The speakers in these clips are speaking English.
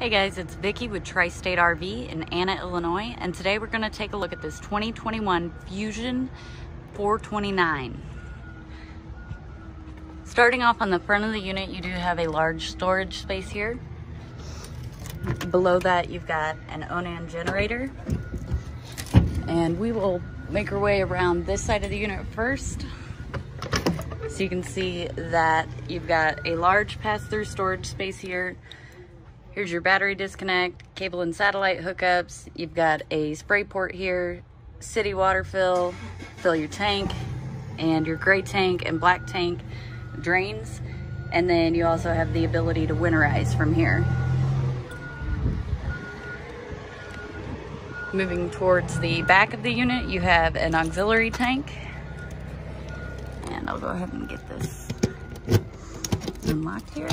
Hey guys, it's Vicki with Tri-State RV in Anna, Illinois, and today we're going to take a look at this 2021 Fuzion 429. Starting off on the front of the unit, you do have a large storage space here. Below that, you've got an Onan generator, and we will make our way around this side of the unit first. So you can see that you've got a large pass-through storage space here. Here's your battery disconnect, cable and satellite hookups. You've got a spray port here, city water fill your tank, and your gray tank and black tank drains. And then you also have the ability to winterize from here. Moving towards the back of the unit, you have an auxiliary tank. And I'll go ahead and get this unlocked here.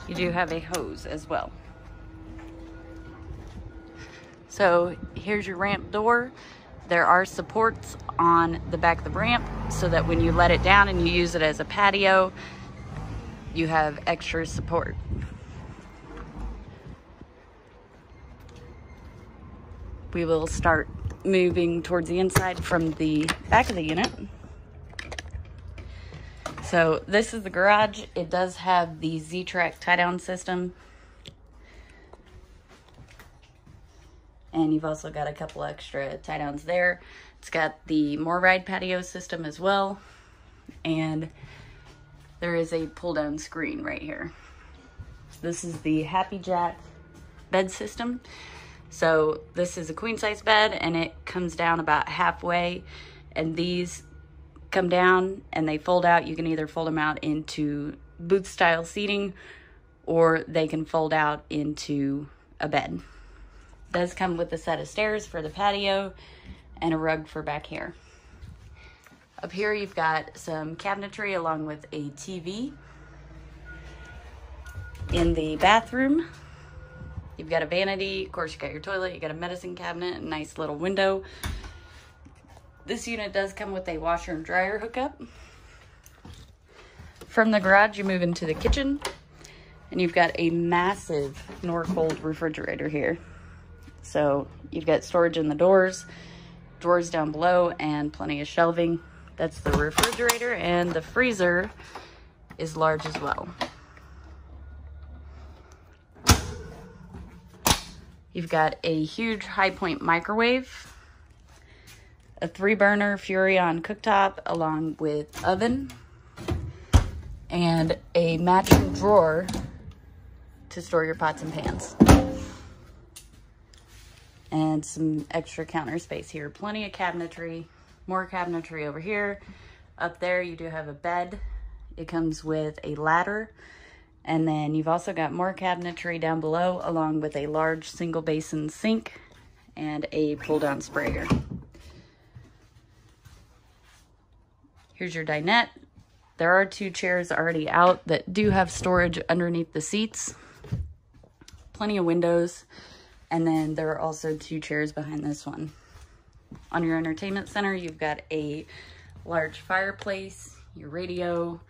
You do have a hose as well. So here's your ramp door. There are supports on the back of the ramp so that when you let it down and you use it as a patio, you have extra support. We will start moving towards the inside from the back of the unit. So this is the garage. It does have the Z-Track tie-down system. And you've also got a couple extra tie-downs there. It's got the More Ride patio system as well. And there is a pull-down screen right here. This is the Happy Jack bed system. So this is a queen-size bed, and it comes down about halfway. And these come down and they fold out. You can either fold them out into booth style seating, or they can fold out into a bed. It does come with a set of stairs for the patio and a rug for back here. Up here you've got some cabinetry along with a TV. In the bathroom, you've got a vanity. Of course, you got your toilet, you got a medicine cabinet, a nice little window. This unit does come with a washer and dryer hookup. From the garage, you move into the kitchen, and you've got a massive Norcold refrigerator here. So you've got storage in the doors, drawers down below, and plenty of shelving. That's the refrigerator, and the freezer is large as well. You've got a huge Hi-Point microwave, a 3-burner Furrion cooktop along with oven, and a matching drawer to store your pots and pans. And some extra counter space here. Plenty of cabinetry, more cabinetry over here. Up there you do have a bed. It comes with a ladder. And then you've also got more cabinetry down below, along with a large single basin sink and a pull-down sprayer. Here's your dinette. There are 2 chairs already out that do have storage underneath the seats. Plenty of windows. And then there are also 2 chairs behind this one. On your entertainment center, you've got a large fireplace, your radio,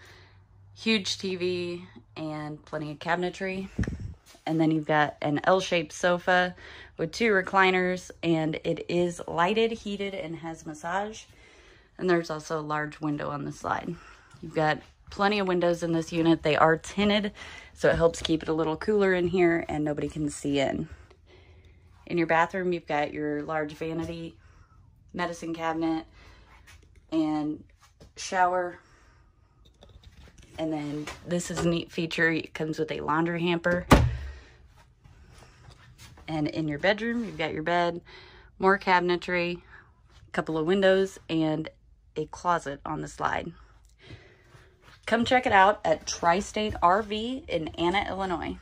huge TV, and plenty of cabinetry. And then you've got an L-shaped sofa with 2 recliners, and it is lighted, heated, and has massage. And there's also a large window on the side. You've got plenty of windows in this unit. They are tinted, so it helps keep it a little cooler in here and nobody can see in. In your bathroom, you've got your large vanity, medicine cabinet, and shower. And then this is a neat feature. It comes with a laundry hamper. And in your bedroom, you've got your bed, more cabinetry, a couple of windows, and a closet on the slide. Come check it out at Tri-State RV in Anna, Illinois.